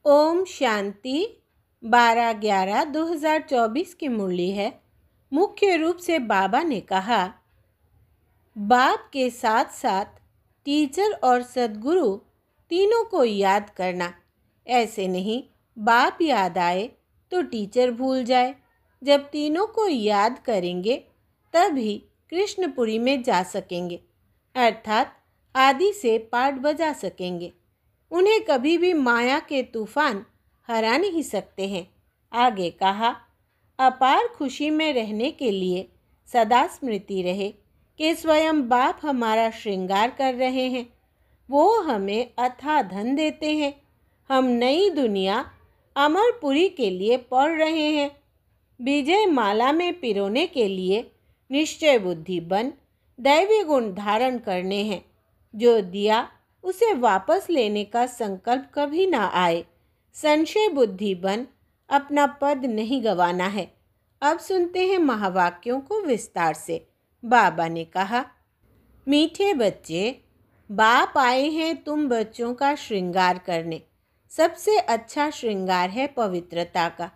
ओम शांति 12/11/2024 की मुरली है। मुख्य रूप से बाबा ने कहा, बाप के साथ साथ टीचर और सद्गुरु तीनों को याद करना। ऐसे नहीं बाप याद आए तो टीचर भूल जाए। जब तीनों को याद करेंगे तभी कृष्णपुरी में जा सकेंगे, अर्थात आदि से पाठ बजा सकेंगे। उन्हें कभी भी माया के तूफान हरा नहीं सकते हैं। आगे कहा, अपार खुशी में रहने के लिए सदा स्मृति रहे कि स्वयं बाप हमारा श्रृंगार कर रहे हैं। वो हमें अथाह धन देते हैं। हम नई दुनिया अमरपुरी के लिए पढ़ रहे हैं। विजय माला में पिरोने के लिए निश्चय बुद्धि बन दैवी गुण धारण करने हैं। जो दिया उसे वापस लेने का संकल्प कभी ना आए। संशय बुद्धि बन अपना पद नहीं गंवाना है। अब सुनते हैं महावाक्यों को विस्तार से। बाबा ने कहा, मीठे बच्चे, बाप आए हैं तुम बच्चों का श्रृंगार करने। सबसे अच्छा श्रृंगार है पवित्रता का।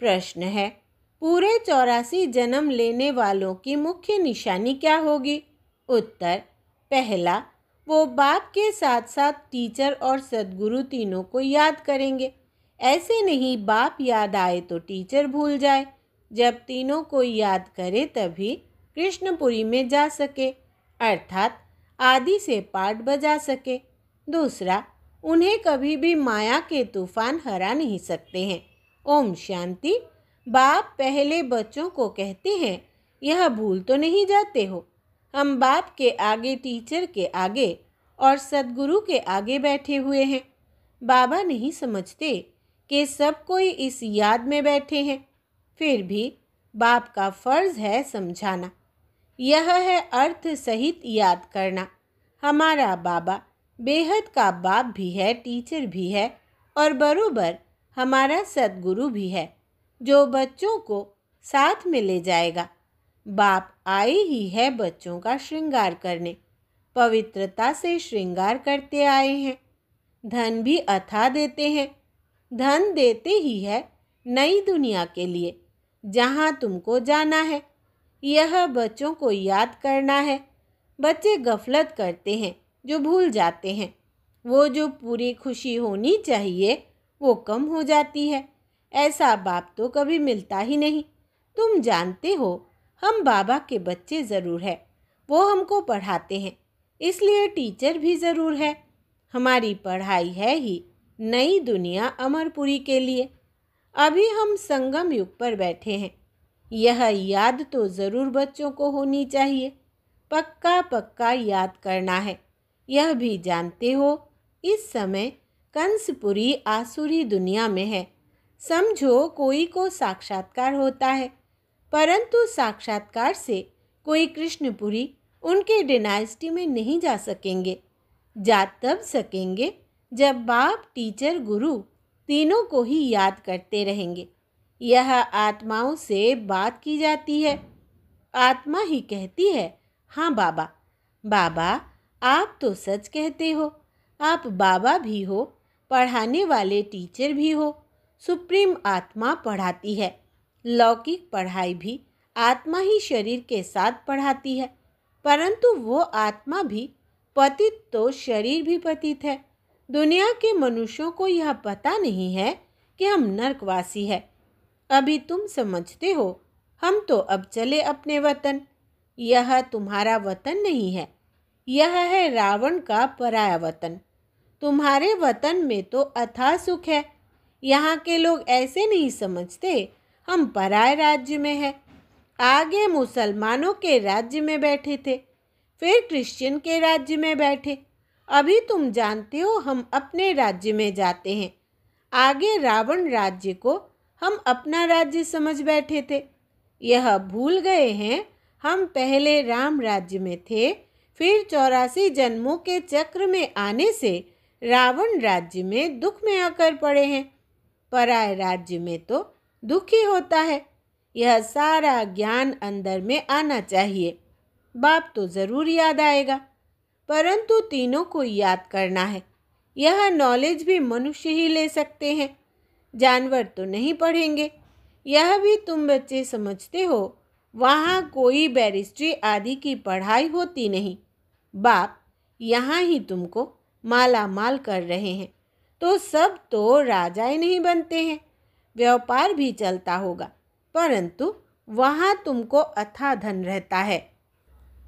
प्रश्न है, पूरे 84 जन्म लेने वालों की मुख्य निशानी क्या होगी? उत्तर, पहला, वो बाप के साथ साथ टीचर और सद्गुरु तीनों को याद करेंगे। ऐसे नहीं बाप याद आए तो टीचर भूल जाए। जब तीनों को याद करे तभी कृष्णपुरी में जा सके, अर्थात आदि से पाठ बजा सके। दूसरा, उन्हें कभी भी माया के तूफान हरा नहीं सकते हैं। ओम शांति। बाप पहले बच्चों को कहते हैं, यह भूल तो नहीं जाते हो, हम बाप के आगे, टीचर के आगे और सद्गुरु के आगे बैठे हुए हैं। बाबा नहीं समझते कि सब कोई इस याद में बैठे हैं। फिर भी बाप का फर्ज है समझाना। यह है अर्थ सहित याद करना। हमारा बाबा बेहद का बाप भी है, टीचर भी है और बरोबर हमारा सद्गुरु भी है, जो बच्चों को साथ में ले जाएगा। बाप आए ही है बच्चों का श्रृंगार करने। पवित्रता से श्रृंगार करते आए हैं। धन भी अथाह देते हैं। धन देते ही है नई दुनिया के लिए, जहाँ तुमको जाना है। यह बच्चों को याद करना है। बच्चे गफलत करते हैं, जो भूल जाते हैं। वो जो पूरी खुशी होनी चाहिए वो कम हो जाती है। ऐसा बाप तो कभी मिलता ही नहीं। तुम जानते हो, हम बाबा के बच्चे ज़रूर है। वो हमको पढ़ाते हैं, इसलिए टीचर भी ज़रूर है। हमारी पढ़ाई है ही नई दुनिया अमरपुरी के लिए। अभी हम संगम युग पर बैठे हैं। यह याद तो ज़रूर बच्चों को होनी चाहिए। पक्का पक्का याद करना है। यह भी जानते हो, इस समय कंसपुरी आसुरी दुनिया में है। समझो कोई को साक्षात्कार होता है, परंतु साक्षात्कार से कोई कृष्णपुरी उनके डिनाइस्टी में नहीं जा सकेंगे। जा तब सकेंगे जब बाप, टीचर, गुरु तीनों को ही याद करते रहेंगे। यह आत्माओं से बात की जाती है। आत्मा ही कहती है, हाँ बाबा। बाबा, आप तो सच कहते हो। आप बाबा भी हो, पढ़ाने वाले टीचर भी हो। सुप्रीम आत्मा पढ़ाती है। लौकिक पढ़ाई भी आत्मा ही शरीर के साथ पढ़ाती है, परंतु वो आत्मा भी पतित तो शरीर भी पतित है। दुनिया के मनुष्यों को यह पता नहीं है कि हम नरकवासी है। अभी तुम समझते हो। हम तो अब चले अपने वतन। यह तुम्हारा वतन नहीं है, यह है रावण का पराया वतन। तुम्हारे वतन में तो अथाह सुख है। यहाँ के लोग ऐसे नहीं समझते हम पराए राज्य में हैं। आगे मुसलमानों के राज्य में बैठे थे, फिर क्रिश्चियन के राज्य में बैठे। अभी तुम जानते हो हम अपने राज्य में जाते हैं। आगे रावण राज्य को हम अपना राज्य समझ बैठे थे। यह भूल गए हैं हम पहले राम राज्य में थे, फिर 84 जन्मों के चक्र में आने से रावण राज्य में दुख में आकर पड़े हैं। पराय राज्य में तो दुख ही होता है। यह सारा ज्ञान अंदर में आना चाहिए। बाप तो ज़रूर याद आएगा, परंतु तीनों को याद करना है। यह नॉलेज भी मनुष्य ही ले सकते हैं, जानवर तो नहीं पढ़ेंगे। यह भी तुम बच्चे समझते हो, वहाँ कोई बैरिस्ट्री आदि की पढ़ाई होती नहीं। बाप यहाँ ही तुमको माला माल कर रहे हैं, तो सब तो राजाएं नहीं बनते हैं। व्यापार भी चलता होगा, परंतु वहाँ तुमको अथाह धन रहता है।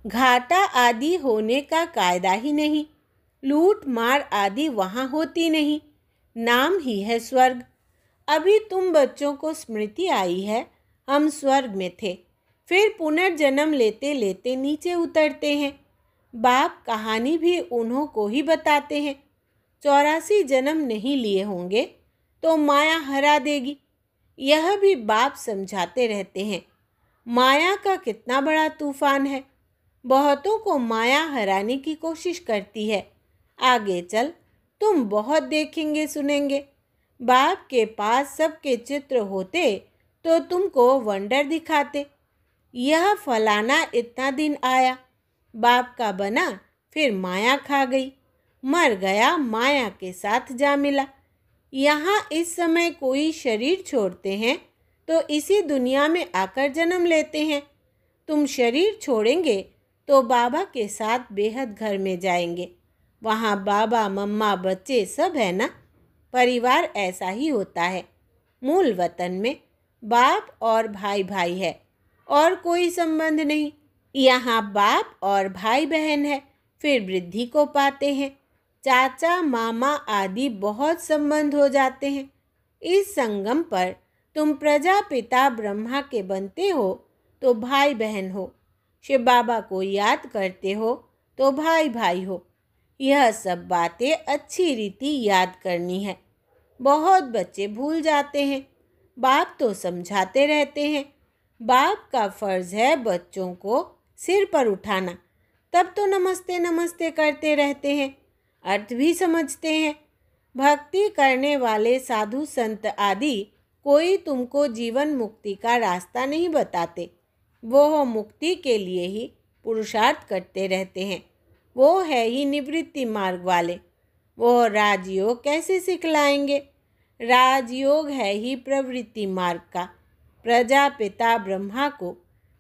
घाटा आदि होने का कायदा ही नहीं, लूट मार आदि वहाँ होती नहीं। नाम ही है स्वर्ग। अभी तुम बच्चों को स्मृति आई है, हम स्वर्ग में थे, फिर पुनर्जन्म लेते लेते नीचे उतरते हैं। बाप कहानी भी उन्हों को ही बताते हैं। 84 जन्म नहीं लिए होंगे तो माया हरा देगी। यह भी बाप समझाते रहते हैं। माया का कितना बड़ा तूफान है, बहुतों को माया हराने की कोशिश करती है। आगे चल तुम बहुत देखेंगे सुनेंगे। बाप के पास सबके चित्र होते तो तुमको वंडर दिखाते। यह फलाना इतना दिन आया, बाप का बना, फिर माया खा गई, मर गया, माया के साथ जा मिला। यहाँ इस समय कोई शरीर छोड़ते हैं तो इसी दुनिया में आकर जन्म लेते हैं। तुम शरीर छोड़ेंगे तो बाबा के साथ बेहद घर में जाएंगे। वहाँ बाबा मम्मा बच्चे सब है ना। परिवार ऐसा ही होता है। मूल वतन में बाप और भाई भाई है, और कोई संबंध नहीं। यहाँ बाप और भाई बहन है, फिर वृद्धि को पाते हैं। चाचा मामा आदि बहुत संबंध हो जाते हैं। इस संगम पर तुम प्रजापिता ब्रह्मा के बनते हो तो भाई बहन हो, शिव बाबा को याद करते हो तो भाई भाई हो। यह सब बातें अच्छी रीति याद करनी है। बहुत बच्चे भूल जाते हैं। बाप तो समझाते रहते हैं। बाप का फर्ज है बच्चों को सिर पर उठाना, तब तो नमस्ते नमस्ते करते रहते हैं, अर्थ भी समझते हैं। भक्ति करने वाले साधु संत आदि कोई तुमको जीवन मुक्ति का रास्ता नहीं बताते। वो मुक्ति के लिए ही पुरुषार्थ करते रहते हैं। वो है ही निवृत्ति मार्ग वाले। वो राजयोग कैसे सिखलाएंगे? राजयोग है ही प्रवृत्ति मार्ग का। प्रजापिता ब्रह्मा को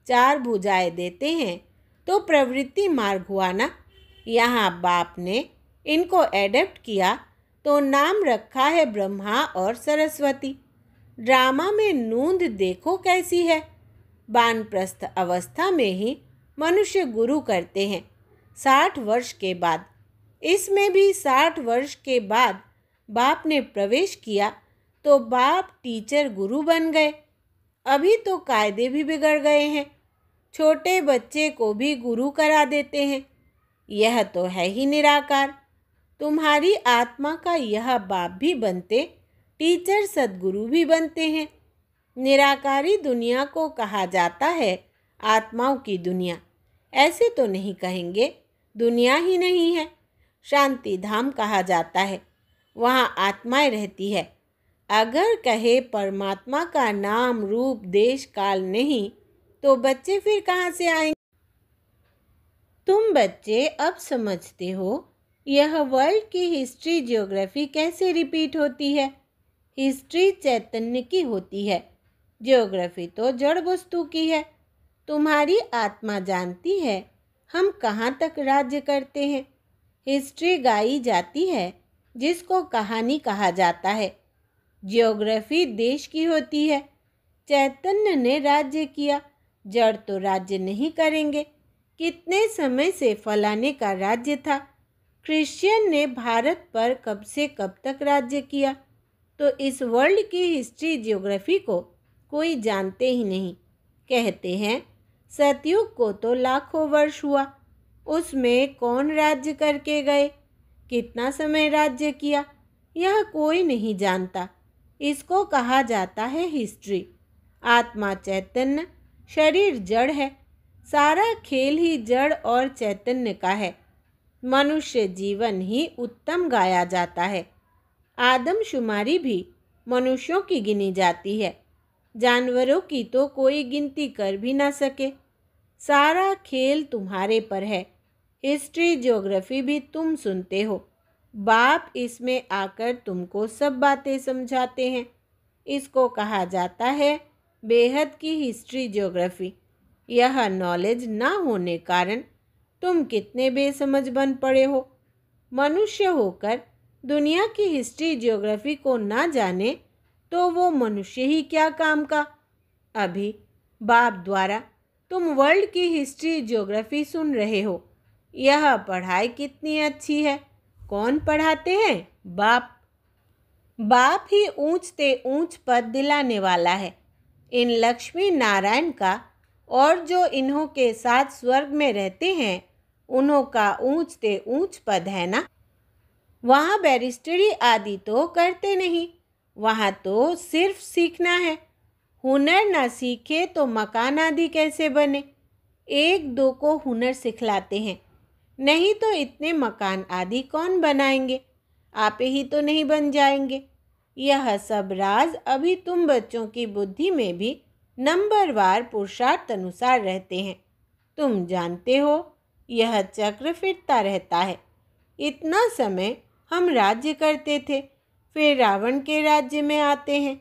4 भुजाएं देते हैं तो प्रवृत्ति मार्ग हुआ ना। यहाँ बाप ने इनको एडप्ट किया तो नाम रखा है ब्रह्मा और सरस्वती। ड्रामा में नूंद देखो कैसी है। वानप्रस्थ अवस्था में ही मनुष्य गुरु करते हैं, 60 वर्ष के बाद। इसमें भी 60 वर्ष के बाद बाप ने प्रवेश किया तो बाप टीचर गुरु बन गए। अभी तो कायदे भी बिगड़ गए हैं, छोटे बच्चे को भी गुरु करा देते हैं। यह तो है ही निराकार। तुम्हारी आत्मा का यह बाप भी बनते, टीचर सद्गुरु भी बनते हैं। निराकारी दुनिया को कहा जाता है आत्माओं की दुनिया। ऐसे तो नहीं कहेंगे, दुनिया ही नहीं है। शांति धाम कहा जाता है, वहाँ आत्माएं रहती है। अगर कहे परमात्मा का नाम रूप देश काल नहीं तो बच्चे फिर कहाँ से आएंगे? तुम बच्चे अब समझते हो यह वर्ल्ड की हिस्ट्री ज्योग्राफी कैसे रिपीट होती है। हिस्ट्री चैतन्य की होती है, ज्योग्राफी तो जड़ वस्तु की है। तुम्हारी आत्मा जानती है हम कहाँ तक राज्य करते हैं। हिस्ट्री गाई जाती है जिसको कहानी कहा जाता है। ज्योग्राफी देश की होती है। चैतन्य ने राज्य किया, जड़ तो राज्य नहीं करेंगे। कितने समय से फलाने का राज्य था। क्रिश्चियन ने भारत पर कब से कब तक राज्य किया। तो इस वर्ल्ड की हिस्ट्री ज्योग्राफी को कोई जानते ही नहीं। कहते हैं सतयुग को तो लाखों वर्ष हुआ, उसमें कौन राज्य करके गए, कितना समय राज्य किया, यह कोई नहीं जानता। इसको कहा जाता है हिस्ट्री। आत्मा चैतन्य, शरीर जड़ है। सारा खेल ही जड़ और चैतन्य का है। मनुष्य जीवन ही उत्तम गाया जाता है। आदमशुमारी भी मनुष्यों की गिनी जाती है। जानवरों की तो कोई गिनती कर भी ना सके। सारा खेल तुम्हारे पर है। हिस्ट्री ज्योग्राफी भी तुम सुनते हो। बाप इसमें आकर तुमको सब बातें समझाते हैं। इसको कहा जाता है बेहद की हिस्ट्री ज्योग्राफी। यह नॉलेज ना होने कारण तुम कितने बेसमझ बन पड़े हो। मनुष्य होकर दुनिया की हिस्ट्री ज्योग्राफी को ना जाने तो वो मनुष्य ही क्या काम का। अभी बाप द्वारा तुम वर्ल्ड की हिस्ट्री ज्योग्राफी सुन रहे हो। यह पढ़ाई कितनी अच्छी है। कौन पढ़ाते हैं? बाप। बाप ही ऊंचते ऊंच पद दिलाने वाला है। इन लक्ष्मी नारायण का और जो इन्हों के साथ स्वर्ग में रहते हैं उन्हों का ऊंचते ऊंच पद है ना। वहाँ बैरिस्टरी आदि तो करते नहीं, वहाँ तो सिर्फ सीखना है। हुनर ना सीखे तो मकान आदि कैसे बने। एक दो को हुनर सिखलाते हैं, नहीं तो इतने मकान आदि कौन बनाएंगे। आप ही तो नहीं बन जाएंगे। यह सब राज अभी तुम बच्चों की बुद्धि में भी नंबरवार पुरुषार्थ अनुसार रहते हैं। तुम जानते हो यह चक्र फिरता रहता है। इतना समय हम राज्य करते थे, फिर रावण के राज्य में आते हैं।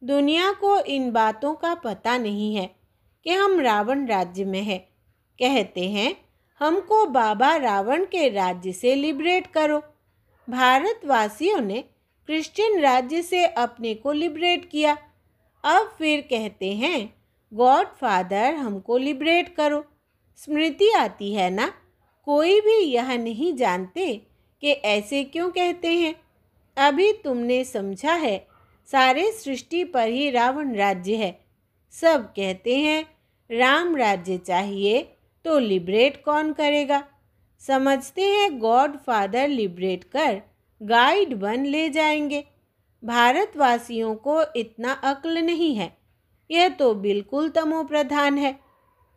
दुनिया को इन बातों का पता नहीं है कि हम रावण राज्य में हैं। कहते हैं हमको बाबा रावण के राज्य से लिबरेट करो। भारतवासियों ने क्रिश्चियन राज्य से अपने को लिबरेट किया। अब फिर कहते हैं गॉड फादर हमको लिबरेट करो। स्मृति आती है ना। कोई भी यह नहीं जानते कि ऐसे क्यों कहते हैं। अभी तुमने समझा है सारे सृष्टि पर ही रावण राज्य है। सब कहते हैं राम राज्य चाहिए तो लिबरेट कौन करेगा। समझते हैं गॉड फादर लिबरेट कर गाइड बन ले जाएंगे। भारतवासियों को इतना अक्ल नहीं है। यह तो बिल्कुल तमो प्रधान है।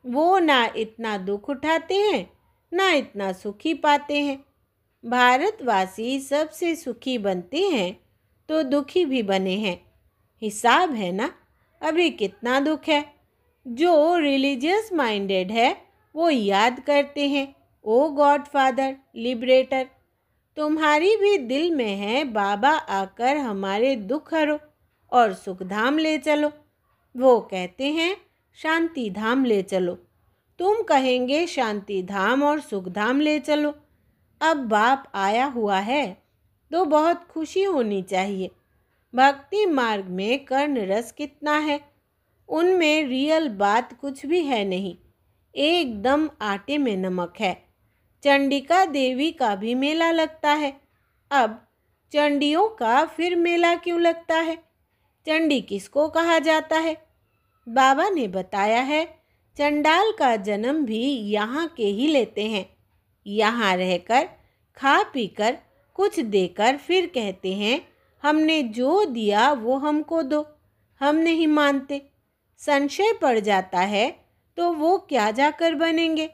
वो ना इतना दुख उठाते हैं ना इतना सुखी पाते हैं। भारतवासी सबसे सुखी बनते हैं तो दुखी भी बने हैं। हिसाब है ना। अभी कितना दुख है। जो रिलीजियस माइंडेड है वो याद करते हैं ओ गॉड फादर लिबरेटर। तुम्हारी भी दिल में है बाबा आकर हमारे दुख हरो और सुख धाम ले चलो। वो कहते हैं शांति धाम ले चलो। तुम कहेंगे शांति धाम और सुख धाम ले चलो। अब बाप आया हुआ है तो बहुत खुशी होनी चाहिए। भक्ति मार्ग में कर्ण रस कितना है। उनमें रियल बात कुछ भी है नहीं। एकदम आटे में नमक है। चंडिका देवी का भी मेला लगता है। अब चंडियों का फिर मेला क्यों लगता है। चंडी किसको कहा जाता है। बाबा ने बताया है चंडाल का जन्म भी यहाँ के ही लेते हैं। यहाँ रहकर खा पीकर कुछ देकर फिर कहते हैं हमने जो दिया वो हमको दो। हम नहीं मानते। संशय पड़ जाता है तो वो क्या जाकर बनेंगे।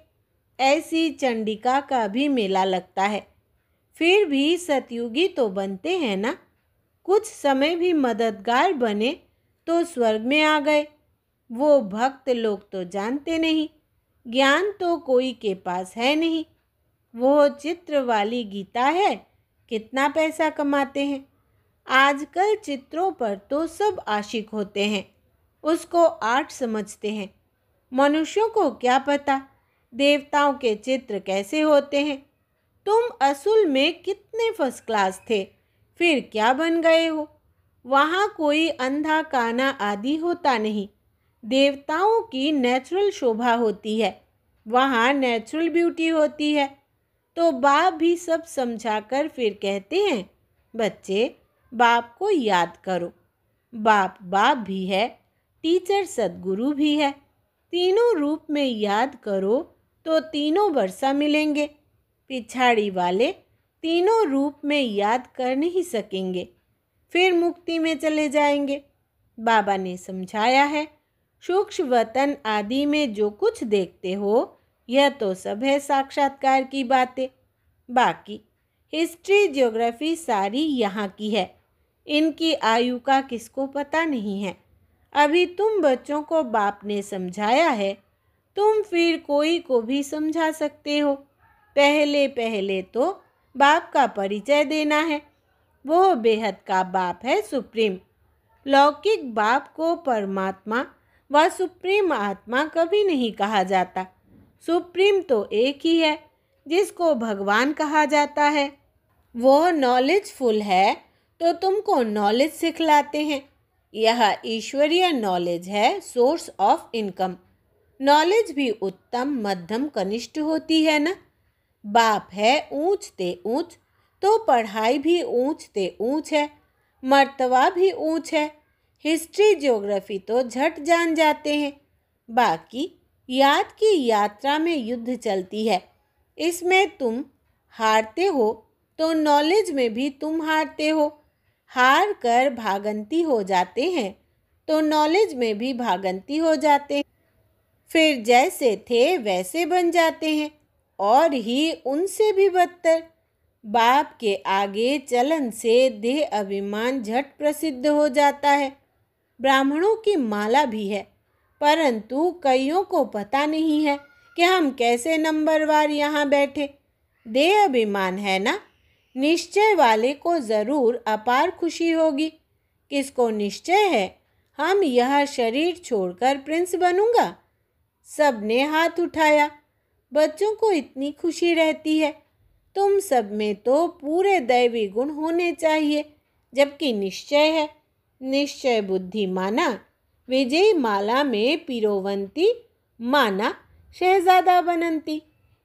ऐसी चंडिका का भी मेला लगता है। फिर भी सतयुगी तो बनते हैं ना। कुछ समय भी मददगार बने तो स्वर्ग में आ गए। वो भक्त लोग तो जानते नहीं। ज्ञान तो कोई के पास है नहीं। वो चित्र वाली गीता है, कितना पैसा कमाते हैं। आजकल चित्रों पर तो सब आशिक होते हैं, उसको आर्ट समझते हैं। मनुष्यों को क्या पता देवताओं के चित्र कैसे होते हैं। तुम असल में कितने फर्स्ट क्लास थे, फिर क्या बन गए हो। वहाँ कोई अंधा काना आदि होता नहीं। देवताओं की नेचुरल शोभा होती है, वहाँ नेचुरल ब्यूटी होती है। तो बाप भी सब समझाकर फिर कहते हैं बच्चे बाप को याद करो। बाप बाप भी है, टीचर सदगुरु भी है। तीनों रूप में याद करो तो तीनों वर्षा मिलेंगे। पिछाड़ी वाले तीनों रूप में याद कर नहीं सकेंगे, फिर मुक्ति में चले जाएंगे। बाबा ने समझाया है सूक्ष्म वतन आदि में जो कुछ देखते हो यह तो सब है साक्षात्कार की बातें। बाकी हिस्ट्री ज्योग्राफी सारी यहाँ की है। इनकी आयु का किसको पता नहीं है। अभी तुम बच्चों को बाप ने समझाया है, तुम फिर कोई को भी समझा सकते हो। पहले पहले तो बाप का परिचय देना है। वो बेहद का बाप है, सुप्रीम। लौकिक बाप को परमात्मा व सुप्रीम आत्मा कभी नहीं कहा जाता। सुप्रीम तो एक ही है जिसको भगवान कहा जाता है। वो नॉलेजफुल है तो तुमको नॉलेज सिखलाते हैं। यह ईश्वरीय नॉलेज है, सोर्स ऑफ इनकम। नॉलेज भी उत्तम, मध्यम, कनिष्ठ होती है ना। बाप है ऊंच ते ऊंच, तो पढ़ाई भी ऊंच ते ऊंच है, मर्तबा भी ऊंच है। हिस्ट्री ज्योग्राफी तो झट जान जाते हैं। बाकी याद की यात्रा में युद्ध चलती है। इसमें तुम हारते हो तो नॉलेज में भी तुम हारते हो। हार कर भागंती हो जाते हैं तो नॉलेज में भी भागंती हो जाते हैं। फिर जैसे थे वैसे बन जाते हैं और ही उनसे भी बदतर। बाप के आगे चलन से देह अभिमान झट प्रसिद्ध हो जाता है। ब्राह्मणों की माला भी है, परंतु कईयों को पता नहीं है कि हम कैसे नंबरवार यहाँ बैठे। देह अभिमान है ना। निश्चय वाले को ज़रूर अपार खुशी होगी। किसको निश्चय है हम यह शरीर छोड़कर प्रिंस बनूंगा? सबने हाथ उठाया। बच्चों को इतनी खुशी रहती है। तुम सब में तो पूरे दैवी गुण होने चाहिए, जबकि निश्चय है। निश्चय बुद्धि माना विजयी माला में पिरोवंती, माना शहजादा बनंती।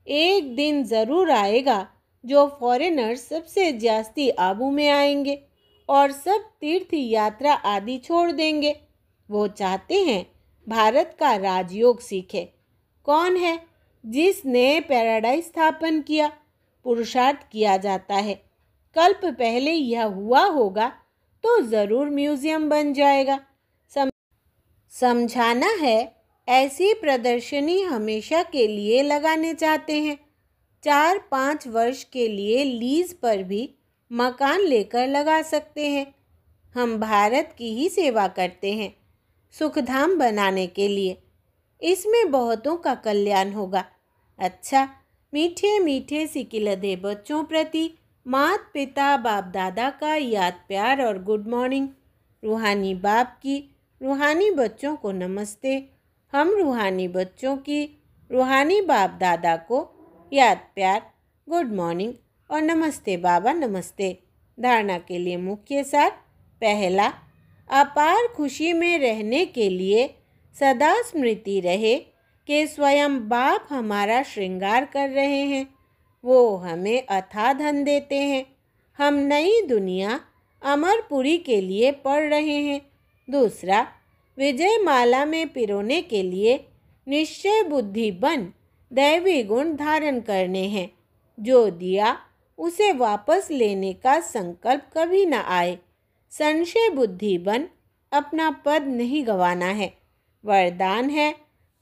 एक दिन ज़रूर आएगा जो फॉरेनर्स सबसे जास्ती आबू में आएंगे और सब तीर्थ यात्रा आदि छोड़ देंगे। वो चाहते हैं भारत का राजयोग सीखे। कौन है जिसने पैराडाइज स्थापन किया? पुरुषार्थ किया जाता है। कल्प पहले यह हुआ होगा तो ज़रूर म्यूज़ियम बन जाएगा। समझाना है, ऐसी प्रदर्शनी हमेशा के लिए लगाने चाहते हैं। 4-5 वर्ष के लिए लीज पर भी मकान लेकर लगा सकते हैं। हम भारत की ही सेवा करते हैं, सुखधाम बनाने के लिए। इसमें बहुतों का कल्याण होगा। अच्छा, मीठे मीठे सिकिलधे बच्चों प्रति माता पिता बाप दादा का याद प्यार और गुड मॉर्निंग। रूहानी बाप की रूहानी बच्चों को नमस्ते। हम रूहानी बच्चों की रूहानी बाप दादा को याद प्यार, गुड मॉर्निंग और नमस्ते बाबा नमस्ते। धारणा के लिए मुख्य सार। पहला, अपार खुशी में रहने के लिए सदा स्मृति रहे कि स्वयं बाप हमारा श्रृंगार कर रहे हैं। वो हमें अथाह धन देते हैं। हम नई दुनिया अमरपुरी के लिए पढ़ रहे हैं। दूसरा, विजय माला में पिरोने के लिए निश्चय बुद्धि बन दैवी गुण धारण करने हैं। जो दिया उसे वापस लेने का संकल्प कभी न आए। संशय बुद्धि बन अपना पद नहीं गंवाना है। वरदान है,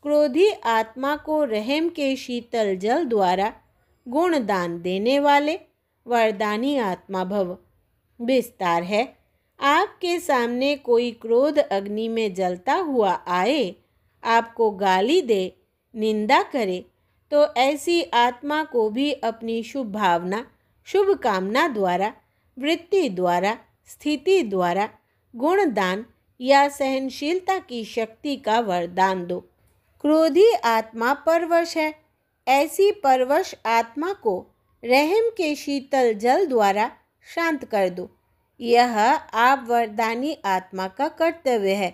क्रोधी आत्मा को रहम के शीतल जल द्वारा गुणदान देने वाले वरदानी आत्मा भव। विस्तार है, आपके सामने कोई क्रोध अग्नि में जलता हुआ आए, आपको गाली दे, निंदा करे, तो ऐसी आत्मा को भी अपनी शुभ भावना, शुभ कामना द्वारा, वृत्ति द्वारा, स्थिति द्वारा, गुणदान या सहनशीलता की शक्ति का वरदान दो। क्रोधी आत्मा परवश है। ऐसी परवश आत्मा को रहम के शीतल जल द्वारा शांत कर दो। यह आप वरदानी आत्मा का कर्तव्य है।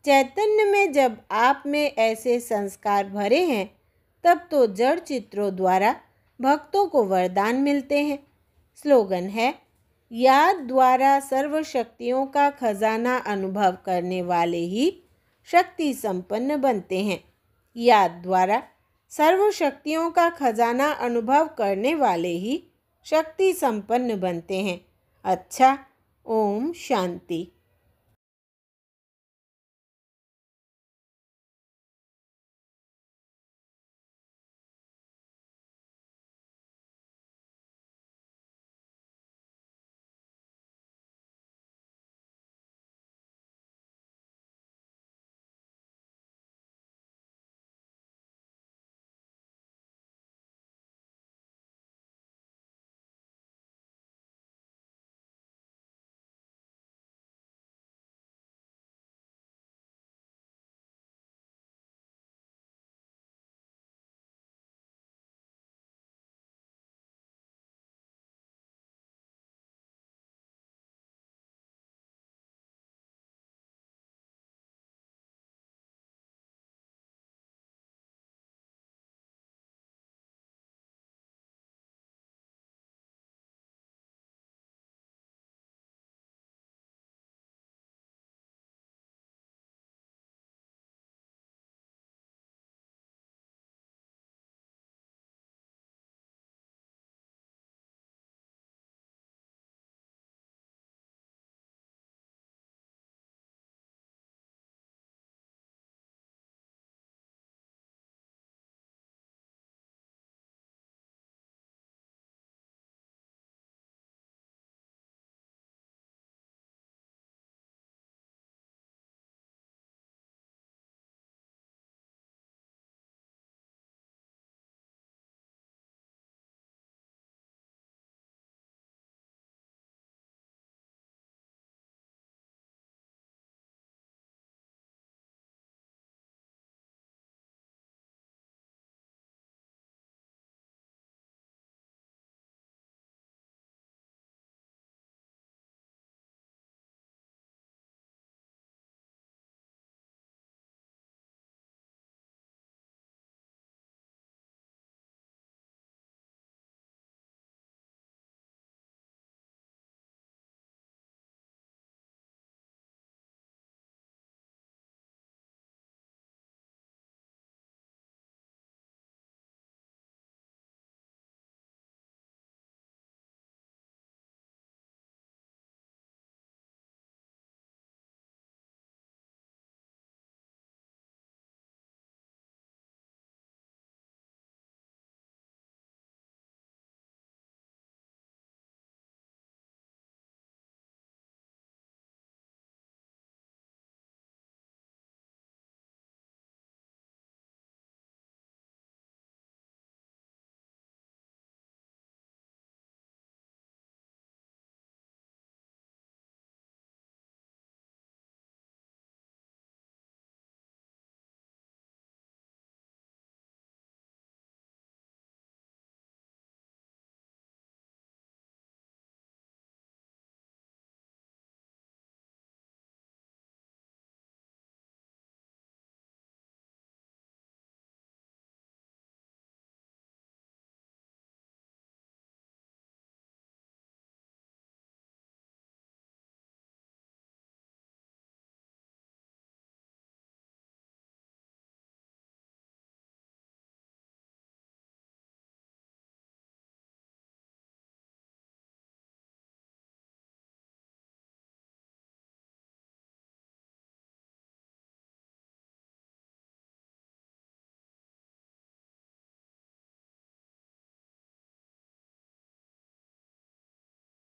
चैतन्य में जब आप में ऐसे संस्कार भरे हैं, तब तो जड़ चित्रों द्वारा भक्तों को वरदान मिलते हैं। स्लोगन है, याद द्वारा सर्व शक्तियों का खजाना अनुभव करने वाले ही शक्ति संपन्न बनते हैं। याद द्वारा सर्व शक्तियों का खजाना अनुभव करने वाले ही शक्ति संपन्न बनते हैं। अच्छा, ओम शांति।